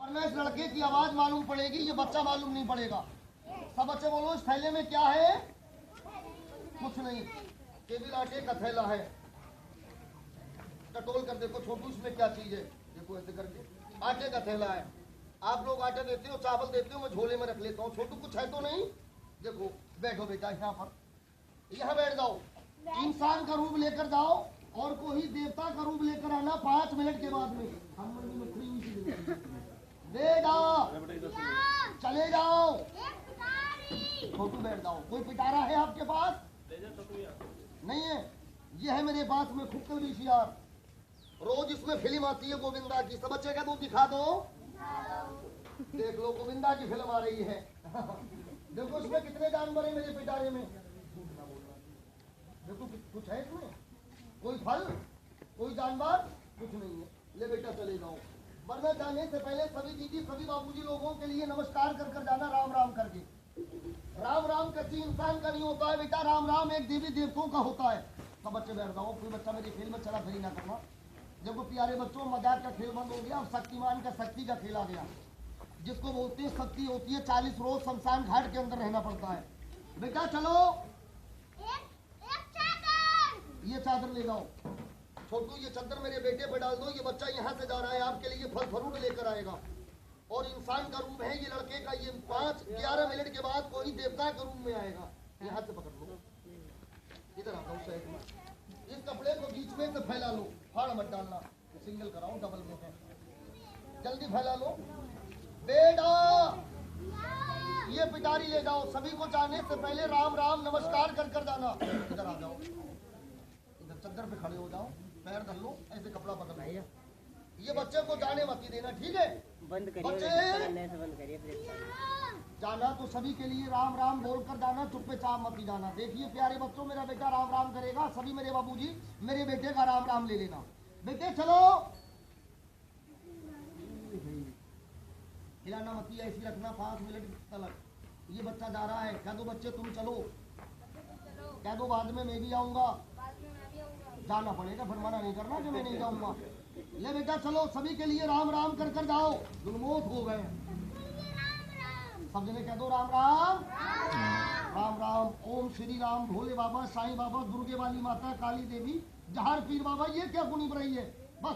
वरना इस लड़के की आवाज मालूम पड़ेगी, ये बच्चा मालूम नहीं पड़ेगा। सब बच्चे बोलो इस थैले में क्या है? कुछ नहीं, केवल आटे का थैला है। टटोल कर देखो छोटू इसमें क्या चीज है, देखो ऐसे करके आटे का थैला है। आप लोग आटे देते हो, चावल देते हो, मैं झोले में रख लेता हूँ। छोटू कुछ है तो नहीं? देखो बैठो बेटा यहाँ पर, यहाँ बैठ जाओ। इंसान का रूप लेकर जाओ और कोई देवता का रूप लेकर आना 5 मिनट के बाद में। हम बेटा चले जाओ, छोटू बैठ जाओ। कोई पिटारा है आपके पास? नहीं है। ये है मेरे पास में खुक्कल VCR, रोज इसमें फिल्म आती है गोविंदा की। सब बच्चे का दूध दिखा दो, देख लो गोविंदा की फिल्म आ रही है। देखो इसमें कितने जानवर है मेरे पिटारे में। देखो कुछ है इसमें? कोई फल, कोई जानवर, कुछ नहीं है। ले बेटा चले जाओ। वरना जाने से पहले सभी दीदी सभी बाबूजी लोगों के लिए नमस्कार कर कर जाना, राम राम करके। राम राम किसी इंसान का नहीं होता है बेटा, राम राम एक देवी देवताओं का होता है। सब बच्चे बैठ जाओ, कोई बच्चा मेरी खेल में चला फिरी ना करना। देखो प्यारे बच्चों, मजाक का खेल बंद हो गया, अब शक्तिमान का शक्ति का खेल आ गया। जिसको बोलते हैं शक्ति होती है 40 रोज शमशान घाट के अंदर रहना पड़ता है। बेटा चलो, ये चादर ले जाओ। छोटू ये चादर मेरे बेटे पे डाल दो। ये बच्चा यहाँ से जा रहा है, आपके लिए फल फ्रूट लेकर आएगा। और इंसान का रूप है ये लड़के का। ये 5-11 मिनट के बाद कोई देवता के रूप में आएगा। यहाँ से पकड़ लो, इधर आता हूँ साइड में। इस कपड़े को बीच में से फैला लो, फाड़ मत डालना, सिंगल कराओ, डबल में है। जल्दी फैला लो बेटा। ये पिटारी ले जाओ। सभी को जाने से पहले राम राम नमस्कार कर कर जाना। इधर आ जाओ, इधर चद्दर पे खड़े हो जाओ, पैर धर लो, ऐसे कपड़ा पकड़ लो। ये बच्चे को जाने मत ही देना, ठीक है? बंद करिए, बंद करिए। जाना तो सभी के लिए राम राम बोल कर जाना, चुप्पे चाप मत ही जाना। देखिए प्यारे बच्चों, मेरा बेटा राम राम करेगा, सभी मेरे बाबूजी मेरे बेटे का राम राम ले लेना। बेटे चलो, हिलाना मत ही, ऐसी रखना 5 मिनट तक। ये बच्चा जा रहा है, कह दो बच्चे तुम चलो, कह दो बाद में मैं भी आऊंगा। जाना पड़ेगा, फिर मना नहीं करना कि मैं नहीं जाऊंगा। ले बेटा चलो, सभी के लिए राम राम कर कर जाओ। गुलमोत हो गए, सब जने कह दो राम राम। राम राम। ओम श्री राम, भोले बाबा, साईं बाबा, दुर्गे वाली माता, काली देवी, जहार पीर बाबा। ये क्या गुनी रही है? बस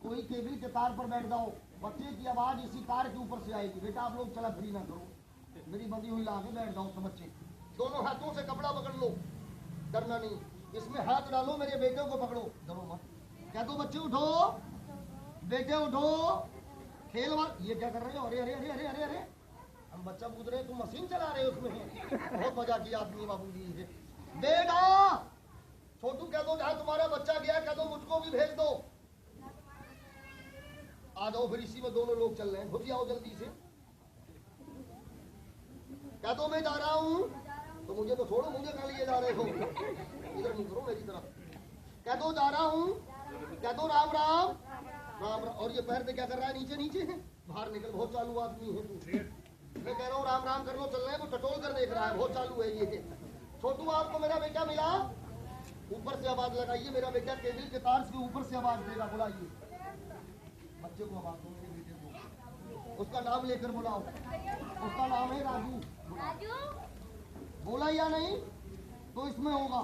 कोई केबल के तार पर बैठ जाओ, बच्चे की आवाज इसी तार के ऊपर से आएगी। बेटा आप लोग चला फिरी ना करो, मेरी बंदी हुई लाके बैठ जाओ। सब बच्चे दोनों हाथों से कपड़ा पकड़ लो, डरना नहीं। इसमें हाथ डालो, मेरे बेटे को पकड़ो, डरो मत। क्या दो बच्चे उठो, बेटे उठो, खेल मत। ये क्या कर रहे हो? अरे अरे अरे अरे अरे अरे, हम बच्चा कूद रहे, तुम मशीन चला रहे हो उसमें। बहुत मजा किया आदमी बाबूजी से। बेटा छोटू कह दो, जहाँ तुम्हारा बच्चा गया कह दो मुझको भी भेज दो। आ जाओ, फिर इसी में दोनों लोग चल रहे हैं। घुस जाओ जल्दी से। कह दो मैं जा रहा हूँ, तो मुझे तो छोड़ो, मुझे कहाँ लिए जा रहे हो? इधर नहीं करो मेरी तरफ। कह दो जा रहा हूँ, कह दो राम राम। राम राम। और ये पैर पे क्या कर रहा है? नीचे नीचे है, बाहर निकल, बहुत चालू आदमी है तू। मैं कह रहा हूँ राम राम कर लो, चल रहे हैं। वो टटोल कर देख रहा है, बहुत चालू है ये। छोटू आपको मेरा बेटा मिला? ऊपर से आवाज लगाइए, मेरा बेटा केबल के तार से ऊपर से आवाज देगा। बुलाइए बच्चे को, आवाज दो मेरे बेटे को। उसका नाम लेकर बुलाओ। उसका नाम है राजू। बोला या नहीं तो इसमें होगा।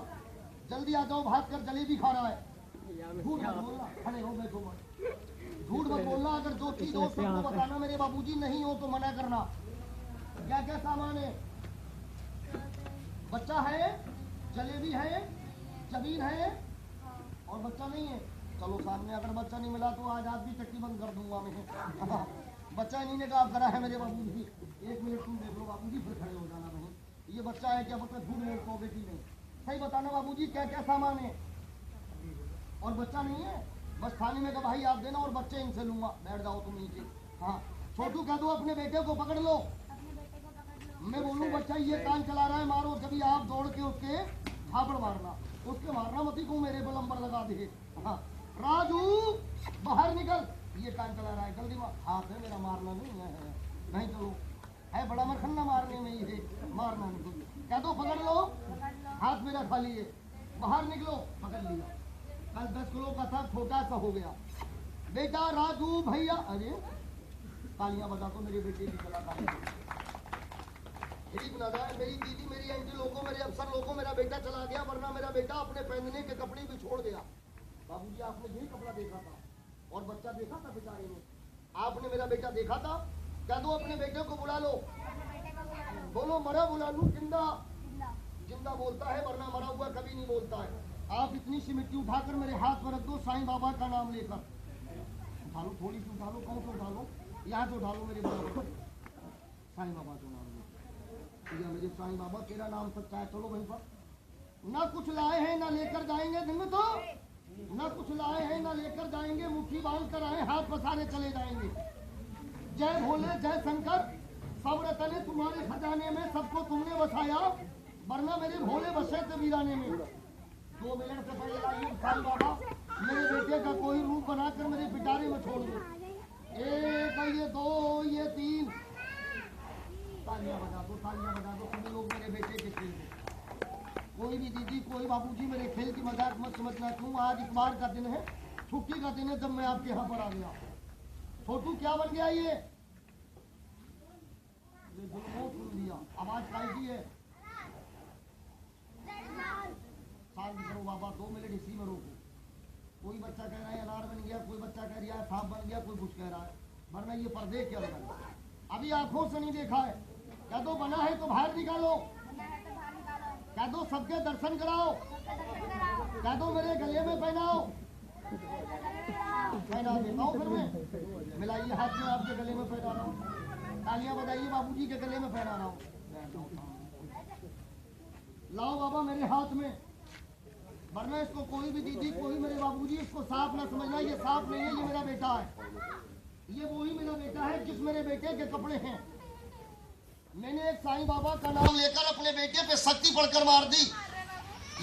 जल्दी आ जाओ, भाग कर जलेबी खा रहा है। झूठ मत बोलना, खड़े हो, बैठो मत। झूठ मत बोलना। अगर जो चीज हो सबको बताना, मेरे बाबूजी नहीं हो तो मना करना। क्या क्या सामान है? बच्चा है, जलेबी है, जमीन है, और बच्चा नहीं है। चलो सामने, अगर बच्चा नहीं मिला तो आज भी चक्की बंद कर दूंगा मैं। बच्चा इन्हीं ने काम करा है मेरे बाबूजी। 1 मिनट तुम देख लो बाबूजी, फिर खड़े हो जाना। नहीं ये बच्चा है क्या पता, झूठ बोलता हो बेटी नहीं। सही बताना बाबूजी, क्या क्या सामान है? और बच्चा नहीं है, बस थाने में का भाई आप देना, और बच्चे इनसे लूंगा। बैठ जाओ तुम नीचे। हाँ छोटू कह दो अपने बेटे को पकड़ लो। मैं बोलूँ बच्चा ये कान चला रहा है, मारो। कभी आप दौड़ के उसके थापड़ मारना, उसके मारना मत ही को मेरे पे नंबर लगा दे। हाँ राजू बाहर निकल, ये कान चला रहा है, जल्दी मार। हाथ है मेरा, मारना नहीं है। नहीं चलो, है बड़ा मरखन्ना मारने में, ये मारना नहीं। कह दो पकड़ लो, हाथ मेरा खाली है, बाहर निकलो। पकड़ लिया। कल 10 किलो का था, छोटा सा हो गया। बेटा राजू भैया, अरे तालियां बजा दो मेरे बेटे की कलाकारी। ठीक ना जाए मेरी दीदी, मेरी आंटी लोगों, मेरे अफसर लोगों, मेरा बेटा चला गया, वरना मेरा बेटा अपने पहनने के कपड़े भी छोड़ गया। बाबूजी आपने यही कपड़ा देखा था और बच्चा देखा था बेचारे ने, आपने मेरा बेटा देखा था। कह दो अपने बेटे को बुला लो, बोलो मरा बुला लूं जिंदा, जिंदा बोलता है वरना मरा हुआ कभी नहीं बोलता है। आप इतनी सी मिट्टी उठाकर मेरे हाथ पर रख दो, साईं बाबा का नाम लेकर उठा लो, थोड़ी सी उठा लो, कौन से उठा लो, यहाँ से उठा लो मेरे बाबा, साईं बाबा का नाम लो। या मेरे साईं बाबा तेरा नाम सच्चा है, चलो वहीं पर। ना कुछ लाए हैं ना लेकर जाएंगे, दिन तो ना कुछ लाए हैं ना लेकर जाएंगे, मुट्ठी बांध कर आए हाथ पसारे चले जाएंगे। जय भोले जय शंकर, सब रतन है तुम्हारे खजाने में, सबको तुमने बसाया वरना मेरे भोले बसे थे वीराने में। 2 मिनट से पहले आइए साईं बाबा, मेरे बेटे का कोई रूप बनाकर मेरे पिटारे में छोड़ दो। 1 ये 2 ये 3, तालियां बजा दो, तालियां बजा दो सभी लोग मेरे बेटे के खेल में। कोई भी दीदी कोई बाबूजी मेरे खेल की मजाक मत समझना, क्यों आज इतवार का दिन है, छुट्टी का दिन है, जब मैं आपके यहाँ पर आ गया। छोटू क्या बन गया ये सुन लिया, आवाज काटी है। शांत करो बाबा, 2 मिनट इसी में रोको। कोई बच्चा कह रहा है अनार बन गया, कोई बच्चा कह रहा है सांप बन गया, कोई कुछ कह रहा है, वरना ये पर्दे क्या लगा, अभी आंखों से नहीं देखा है। कह दो बना है तो बाहर निकालो, कह दो सबके दर्शन कराओ, कह दो मेरे गले में पहनाओ, पहना देता हूँ फिर मैं, मिलाइए हाथ में आपके गले में पहना रहा हूँ, तालियां बजाइए बाबूजी के गले में पहना रहा हूँ। लाओ बाबा मेरे हाथ में, वरना इसको कोई भी दीदी कोई मेरे बाबूजी इसको सांप ना समझना, ये सांप नहीं है, ये मेरा बेटा है, ये वही मेरा बेटा है जिस मेरे बेटे के कपड़े हैं। मैंने एक साईं बाबा का नाम लेकर अपने बेटे पे शक्ति पढ़कर मार दी,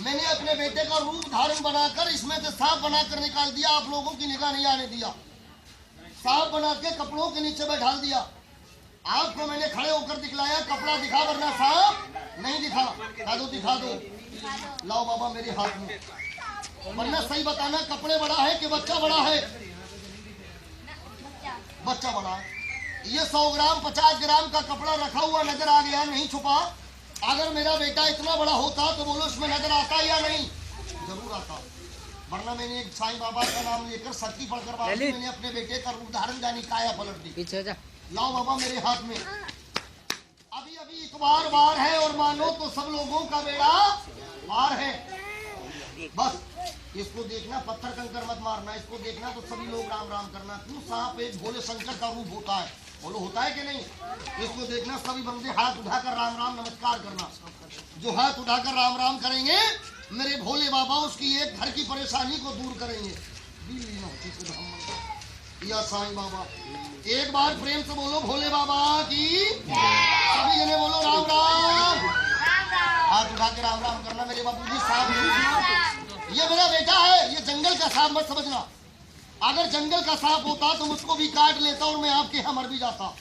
मैंने अपने बेटे का रूप धारण बनाकर इसमें से सांप बनाकर निकाल दिया, आप लोगों की निगाह नहीं आने दिया, सांप बना के कपड़ों के नीचे बैठा दिया। आपको मैंने खड़े होकर दिखलाया, कपड़ा दिखा वरना सांप नहीं दिखा, दिखा दो। लाओ बाबा मेरे हाथ में, वरना सही बताना कपड़े बड़ा है कि बच्चा बड़ा है, बच्चा बड़ा है। ये 100 ग्राम 50 ग्राम का कपड़ा रखा हुआ नजर आ गया, नहीं छुपा। अगर मेरा बेटा इतना बड़ा होता तो बोलो इसमें नजर आता या नहीं, जरूर आता, वरना मैंने एक साईं बाबा का नाम लेकर शक्ति पढ़कर मैंने अपने बेटे का रूप धारण जानी काया पलट दी। लाओ बाबा मेरे हाथ में, अभी अभी इतवार बार है और मानो तो सब लोगों का बेड़ा पार है। बस इसको देखना, पत्थर कंकर मत मारना, इसको देखना तो सभी लोग राम राम करना। क्यों सांप एक भोले शंकर का रूप होता है, बोलो होता है कि नहीं। इसको देखना सभी बंदे हाथ उठाकर राम राम नमस्कार करना, जो हाथ उठाकर राम राम करेंगे मेरे भोले बाबा उसकी एक घर की परेशानी को दूर करेंगे। या साईं बाबा, एक बार प्रेम से बोलो भोले बाबा की, सभी जने बोलो राम राम, हाथ उठा के राम राम करना। मेरे बाबूजी सांप ये मेरा बेटा है, ये जंगल का सांप मत समझना, अगर जंगल का सांप होता तो मुझको भी काट लेता और मैं आपके यहाँ मर भी जाता।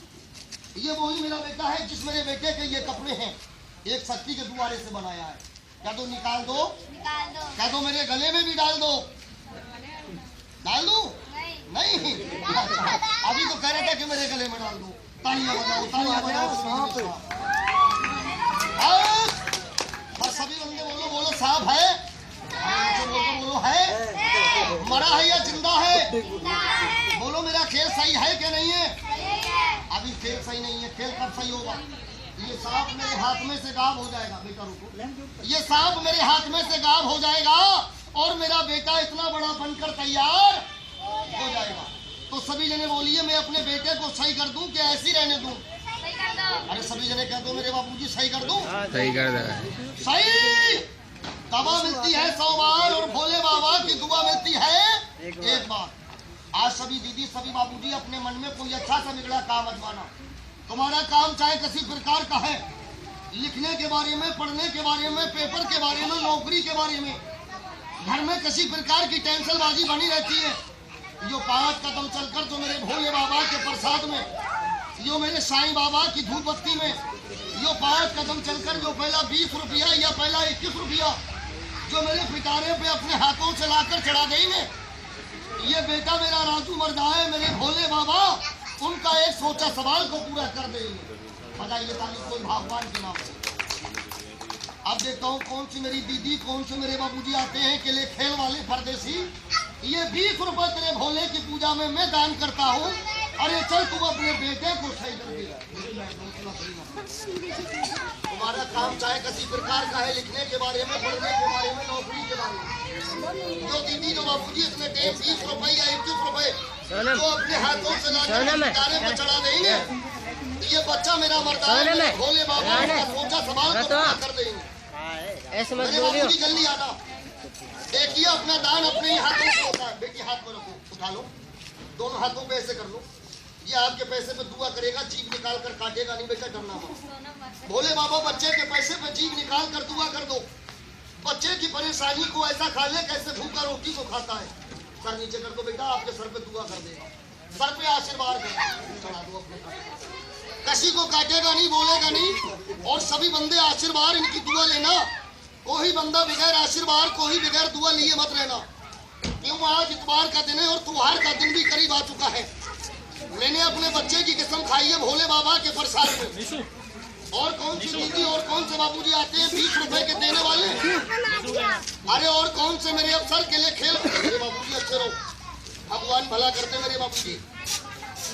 ये वही मेरा बेटा है जिस मेरे बेटे के ये कपड़े हैं, एक शक्ति के द्वारे से बनाया है। क्या दो निकाल दो, क्या दो मेरे गले में भी डाल दो, डाल दो नहीं, अभी तो कह रहे थे कि मेरे गले में डाल दो। तालियां बजाओ, तालियां बजाओ, और सभी बंदे बोलो बोलो सांप है, बोलो बोलो है, मरा है या जिंदा है, बोलो मेरा खेल सही है कि नहीं है। अभी खेल सही नहीं है, खेल कब सही होगा। ये सांप मेरे हाथ में से गायब हो जाएगा, बेटा रुको, ये सांप मेरे हाथ में से गायब हो जाएगा और मेरा बेटा इतना बड़ा बनकर तैयार हो जाएगा। तो सभी जने बोलिए मैं अपने बेटे को सही कर दूं कि ऐसी रहने दूं। अरे सभी जने कह दो मेरे बाबूजी सही कर दूं, सही कर दो, सही। दवा मिलती है 100 बार और भोले बाबा की दुआ मिलती है 1 बार। आज सभी दीदी सभी बाबूजी अपने मन में कोई अच्छा सा बिगड़ा काम अजमाना। तुम्हारा काम चाहे किसी प्रकार का है, लिखने के बारे में, पढ़ने के बारे में, पेपर के बारे में, नौकरी के बारे में, घर में किसी प्रकार की टेंशनबाजी बनी रहती है। यो 5 कदम चलकर जो मेरे भोले बाबा के प्रसाद में, यो मेरे साईं बाबा की धूप बत्ती में, यो 5 कदम चलकर जो पहला 20 रुपया या पहला 21 रुपया जो मेरे पिटारे पे अपने हाथों से लाकर चढ़ा देंगे, ये बेटा मेरा राजू मर जाए मेरे भोले बाबा उनका एक सोचा सवाल को पूरा कर देंगे। बजाइए ताली कोई भगवान के नाम से। अब देखता हूँ कौन सी मेरी दीदी, कौन से मेरे बाबूजी आते हैं के लिए खेल वाले परदेसी। ये 20 रुपए तेरे भोले की पूजा में मैं दान करता हूँ। अरे चल तू अपने बेटे को सही कर दे। तुम्हारा काम चाहे किसी प्रकार का है, लिखने के बारे में, पढ़ने के बारे में, नौकरी के बारे में। जो दीदी जो बाबूजी इसमें 20 रुपए या 21 रुपए जो अपने हाथों से लाने में चढ़ा देंगे, ये बच्चा मेरा मरता है, भोले बाबा का सोचा सवाल को पूरा कर देंगे। ऐसे मत मेरे बाबूजी जल्दी आना। देखिए अपना दान अपने ही हाथों से होता है। बेटी हाथ में रखो, उठा लो, दोनों हाथों पे ऐसे कर लो। ये आपके पैसे पे दुआ करेगा, जीभ निकाल कर काटेगा नहीं। बेटा डरना मत। भोले बाबा बच्चे के पैसे पे जीभ निकाल कर दुआ कर दो। बच्चे की परेशानी को ऐसा खा ले कैसे भूखा रोटी को खाता है। सर नीचे कर दो बेटा, आपके सर पे दुआ कर देगा। सर पे आशीर्वाद चढ़ा दो अपने। किसी को काटेगा नहीं, बोलेगा नहीं। और सभी बंदे आशीर्वाद इनकी दुआ लेना। कोई बंदा बगैर आशीर्वाद, कोई बगैर दुआ लिए मत रहना। क्यों आज इतवार का दिन है और त्योहार का दिन भी करीब आ चुका है। मैंने अपने बच्चे की कसम खाई है भोले बाबा के प्रसाद में। और कौन सी दीदी और कौन से बाबूजी आते हैं 20 रुपए के देने वाले। अरे और कौन से मेरे अफसर के लिए खेल। मेरे बाबूजी अच्छे रहो, भगवान भला करते मेरे बाबूजी।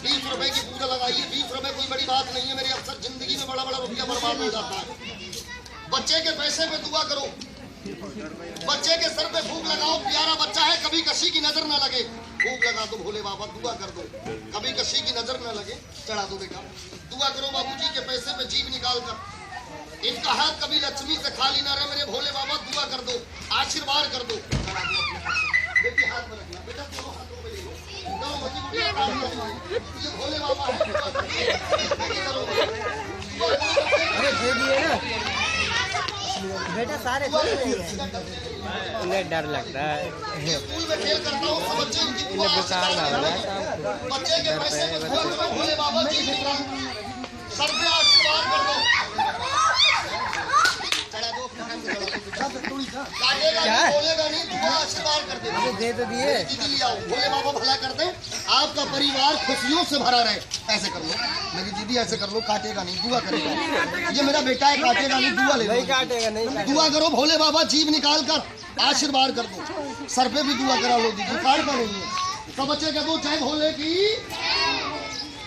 20 रुपए की पूजा लगाइए। 20 रुपए कोई बड़ी बात नहीं है मेरे अफसर। जिंदगी में बड़ा बड़ा रुपया बर्बाद हो जाता है। बच्चे के पैसे पे दुआ करो। बच्चे के सर पे फूंक लगाओ। प्यारा बच्चा है, कभी किसी की नजर ना लगे। फूंक लगा दो भोले बाबा, दुआ कर दो, कभी किसी की नजर ना लगे। चढ़ा दो बेटा, दुआ करो बाबूजी के पैसे पे जीभ निकाल कर। इनका हाथ कभी लक्ष्मी से खाली ना रहे मेरे भोले बाबा। दुआ कर दो, आशीर्वाद कर दो। चढ़ा दो अपने बेटी हाथ में रखना बेटा, दोनों हाथों में ले लो। ये भोले बाबा है। बेटा सारे उन्हें डर लगता है। स्कूल में खेल करता हूँ, सब बच्चे इनकी दुआ बच्चे के पैसे में दुआ करो भोले बाबा जी। सर पे आशीर्वाद कर दो। चढ़ा दो काटेगा नहीं, बोलेगा नहीं, दुआ आशीर्वाद कर दे। दे तो दिए। दीदी ले आओ, भोले बाबा भला कर दे, आपका परिवार खुशियों से भरा रहे। ऐसे कर लो मेरी दीदी, ऐसे कर लो। काटेगा नहीं, दुआ करेगा। ये मेरा बेटा है, काटेगा नहीं, दुआ ले लो। नहीं काटेगा, नहीं दुआ करो भोले बाबा, जीभ निकाल कर आशीर्वाद कर दो। सर पे भी दुआ करा लो दीदी, काटना नहीं है। सब बच्चे कह दो जय भोले की।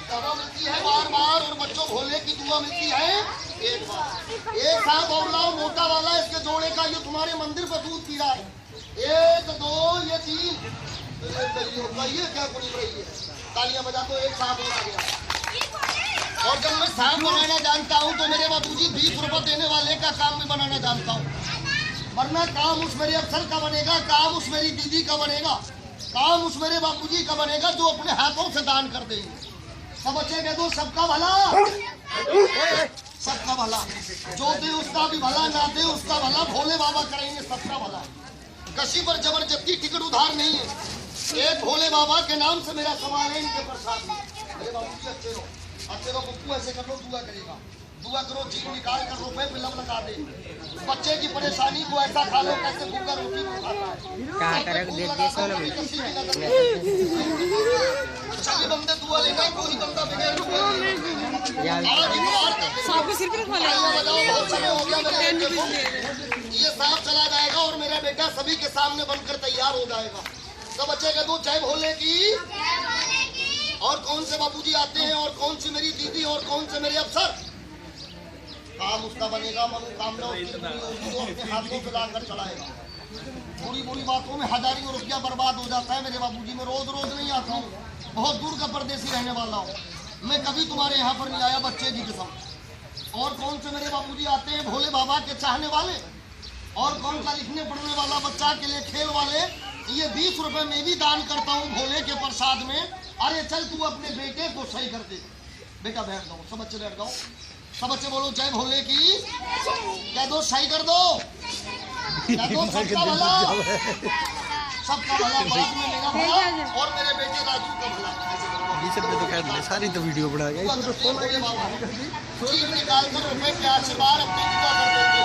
दवा मिलती है बार बार और बच्चों भोले की दुआ मिलती है एक बार। एक साथ और लाओ मोटा वाला, इसके जोड़े का। ये तुम्हारे मंदिर पर दूध पी रहा है। 1 2 ये 3 ये क्या कुड़ी रही है। तालियां बजा दो, एक सांप हो गया। और जब मैं सांप बनाना जानता हूँ तो मेरे बाबूजी 20 रुपए देने वाले का काम भी बनाना जानता हूँ। वरना काम उस मेरे अफसर का बनेगा, काम उस मेरी दीदी का बनेगा, काम उस मेरे बाबूजी का बनेगा जो अपने हाथों से दान कर देंगे। सब बच्चे कह दो सबका भला, सबका भला। जो दे उसका भी भला, ना दे उसका भला। भोले बाबा करेंगे सबका भला। किसी पर जबरदस्ती टिकट उधार नहीं है। एक भोले बाबा के नाम से मेरा सवाल है, इनके प्रसाद में। अरे बाबूजी अच्छे रहो, अच्छे रहो। पप्पू ऐसे कर लो, दुआ करेगा। दुआ करो, जीभ निकाल कर रुपए पे लब लगा दे। बच्चे की परेशानी को ऐसा खा लो कैसे भूखा रोटी को खाता है। सभी बंदे दुआ लेना, कोई बंदा बगैर ये सांप चला जाएगा और मेरा बेटा सभी के सामने बनकर तैयार हो जाएगा। सब बच्चे कह दो जय भोले की। और कौन से बाबूजी आते हैं और कौन सी मेरी दीदी और कौन से मेरे अफसर। काम उसका बनेगा, मनोकामना अपने हाथों से लाकर चलाएगा। बुरी बुरी बातों में हजारों रुपया बर्बाद हो जाता है मेरे बाबूजी। मैं रोज रोज नहीं आता हूँ, बहुत दूर का परदेसी रहने वाला हूँ। मैं कभी तुम्हारे यहाँ पर नहीं आया बच्चे की कसम। और कौन से मेरे बाबूजी आते हैं भोले बाबा के चाहने वाले। और कौन सा लिखने पढ़ने वाला बच्चा के लिए खेल वाले। ये 20 रुपए में भी दान करता हूँ भोले के प्रसाद में। अरे चल तू अपने बेटे को सही कर दे। बेटा बैठ जाओ, सब बच्चे बैठ जाओ। सब बच्चे बोलो जय भोले की। कह दो सही कर दो, कह दो सबका भला, सबका भला। बाद में मेरा भला और मेरे बेटे राजू का भला। सारी तो वीडियो बना गया। जीभ निकाल कर रुपए के आशीर्वाद अपनी दुआ कर देंगे।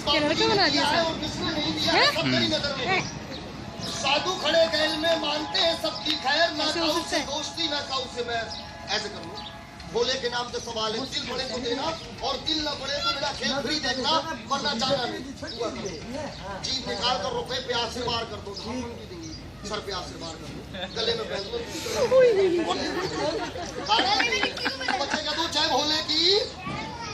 बाबूजी ने दिया है और किसने नहीं दिया है, सब मेरी नजर में। साधु खड़े गैल में मानते हैं सबकी खैर, ना काऊ से दोस्ती ना काऊ से बैर। ऐसे कर लो, भोले के नाम से सवाल है, दिल पड़े तो देना और दिल न पड़े तो मेरा खेल फ्री देखना, वरना जाना नहीं। जीप निकाल कर रुपए प्यार से बार कर दो, सर प्यार से बार कर दो, गले में पहन दो। बच्चे का दो जय भोले की,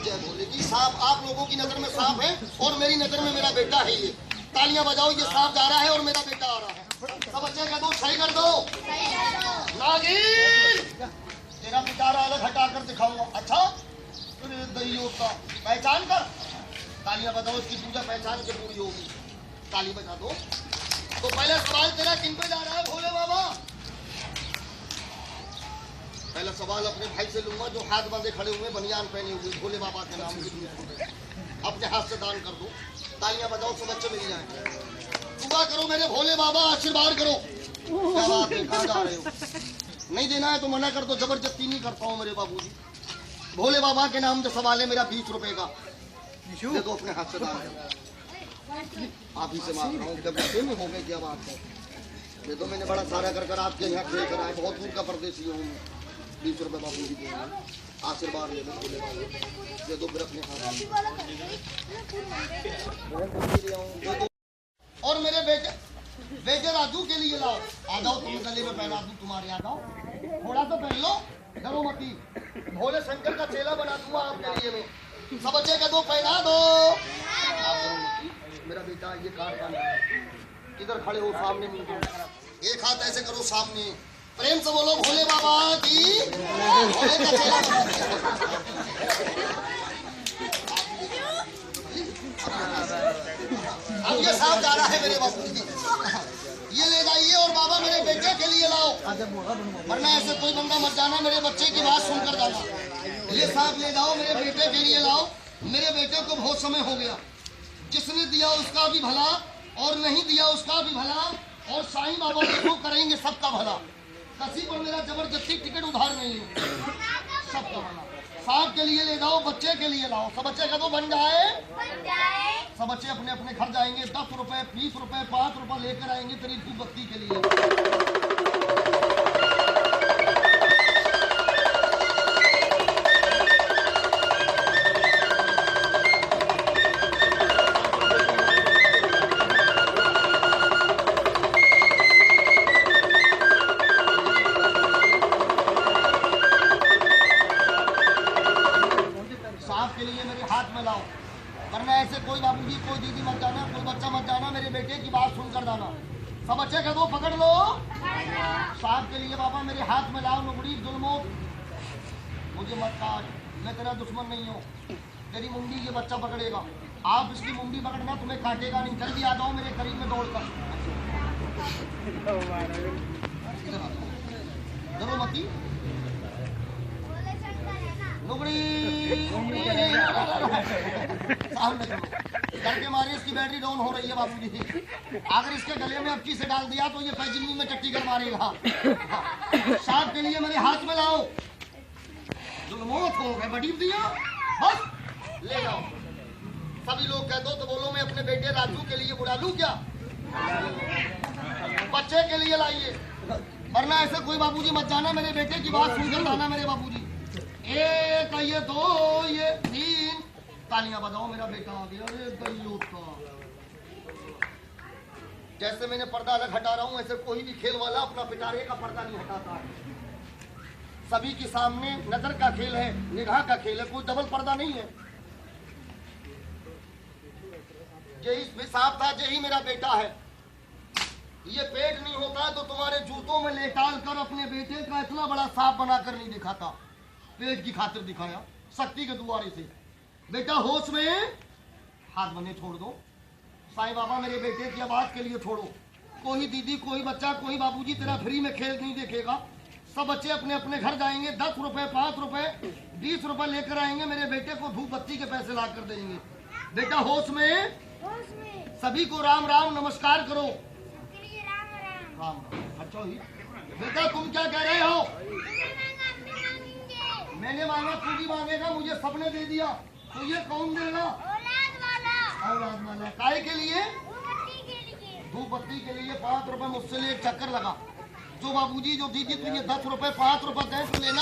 जय भोले की। सांप आप लोगों की नजर में सांप है और मेरी नजर में मेरा बेटा है। ये तालियां बजाओ, ये सांप जा रहा है और मेरा बेटा आ रहा है। सब बच्चे का दो सही कर दो। नागिन तेरा पिटारा अलग हटा कर दिखाऊंगा। अच्छा दहियों का पहचान कर, तालियां बजाओ, इसकी पूजा पहचान के पूरी होगी। ताली बजा दो। तो पहला सवाल तेरा किन पे जा रहा है भोले बाबा? पहला सवाल अपने भाई से लूंगा जो हाथ बांधे खड़े हुए, बनियान पहने हुए, भोले बाबा के नाम की अपने हाथ से दान कर दो। तालियां बजाओ, सब बच्चे मिल जाए। दुआ करो मेरे भोले बाबा, आशीर्वाद करो। क्या बात है, कहाँ जा रहे हो? नहीं देना है तो मना कर दो, जबरदस्ती नहीं करता हूँ मेरे बाबूजी। भोले बाबा के नाम से सवाल है मेरा 20 रुपए का, दे दो अपने हाथ से दान। आप ही से मांग रहा हूँ, जब बच्चे में हो गए क्या बात है, दे दो। मैंने बड़ा सारा कर कर आपके यहाँ खेल कर आया, बहुत दूर का परदेसी हूँ मैं। 20 रुपए बाबूजी दे, आशीर्वाद ले दो भोले बाबा, दे दो फिर अपने हाथ। और मेरे बेटे राजू के लिए लाओ। आ जाओ, तुम गले में पहना दूं तुम्हारे। आ जाओ, थोड़ा तो पहन लो, डरो मती। भोले शंकर का चेला बना दूंगा आपके लिए मैं। सब बच्चे का दो पहना दो। मेरा बेटा ये कार्ड बना है, इधर खड़े हो सामने, एक हाथ ऐसे करो सामने, प्रेम से बोलो भोले बाबा की। भोले का चेला बना दिया। अब ये साहब जा रहा है मेरे बाबू जी, ये ले जाइए और बाबा मेरे बेटे के लिए लाओ, वरना ऐसे कोई बंदा मत जाना, मेरे बच्चे की बात सुनकर जाना। ये साहब ले जाओ, मेरे बेटे के लिए लाओ। मेरे बेटे को बहुत समय हो गया, जिसने दिया उसका भी भला और नहीं दिया उसका भी भला, और साईं बाबा देखो करेंगे सबका भला। किसी पर मेरा जबरदस्ती टिकट उधार नहीं है, सबका भला। साहब के लिए ले जाओ, बच्चे के लिए लाओ। सब बच्चे का तो बन जाए। सब बच्चे अपने अपने घर जाएंगे, 10 रुपए 20 रुपए 5 रुपए लेकर आएंगे तेरी धूप बत्ती के लिए। के लिए मेरे हाथ में लाओ, वरना ऐसे कोई बाबूजी कोई दीदी मत जाना, कोई बच्चा मत जाना, मेरे बेटे की बात सुनकर जाना। सब बच्चे का दो पकड़ लो। साहब के लिए बाबा मेरे हाथ में लाओ। नुगड़ी जुल्मो, मुझे मत काट, मैं तेरा दुश्मन नहीं हूँ। तेरी मुंडी ये बच्चा पकड़ेगा, आप इसकी मुंडी पकड़ना, तुम्हें काटेगा नहीं। जल्दी आ जाओ मेरे करीब में दौड़कर। डरो मती, डर के मारे इसकी बैटरी डाउन हो रही है बाबूजी। अगर इसके गले में अक्की से डाल दिया तो ये पैजनी में चट्टी कर मारेगा। साहब के लिए मेरे हाथ में लाओ। जुल्मों हो गए बड़ी दिया, बस ले जाओ। सभी लोग कह दो तो बोलो मैं अपने बेटे राजू के लिए बुला लूं क्या? बच्चे के लिए लाइए, वरना ऐसे कोई बाबूजी मत जाना, मेरे बेटे की बात सुनकर जाना मेरे बाबूजी। एक ये दो ये तीन, तालियां बजाओ, मेरा बेटा आ गया। अरे दइयों का, जैसे मैंने पर्दा अलग हटा रहा हूं, ऐसे कोई भी खेल वाला अपना पिटारे का पर्दा नहीं हटाता है। सभी के सामने नजर का खेल है, निगाह का खेल है, कोई डबल पर्दा नहीं है। यही हिसाब था, यही मेरा बेटा है। ये पेट नहीं होता तो तुम्हारे जूतों में लेटाल कर अपने बेटे का इतना बड़ा सांप बनाकर नहीं दिखाता। पेट की खातिर दिखाया, शक्ति के दुआरे से। बेटा होश में, हाथ बंधे छोड़ दो। साईं बाबा मेरे बेटे की आवाज के लिए छोड़ो। कोई दीदी कोई बच्चा कोई बाबूजी तेरा फ्री में खेल नहीं देखेगा। सब बच्चे अपने अपने घर जाएंगे, 10 रुपए 5 रुपए 20 रुपए लेकर आएंगे, मेरे बेटे को धूप बत्ती के पैसे ला कर देंगे। बेटा होश में, सभी को राम राम नमस्कार करो। राम राम। अच्छा ही बेटा, तुम क्या कह रहे हो? मैंने मांगा तू भी मांगेगा, मुझे सबने दे दिया, तो ये कौन देगा? औलाद वाला काय के लिए? धूप बत्ती के लिए 5 रुपए मुझसे ले, एक चक्कर लगा। जो बाबूजी जो दीदी तुझे 10 रुपए 5 रुपए दे तो लेना।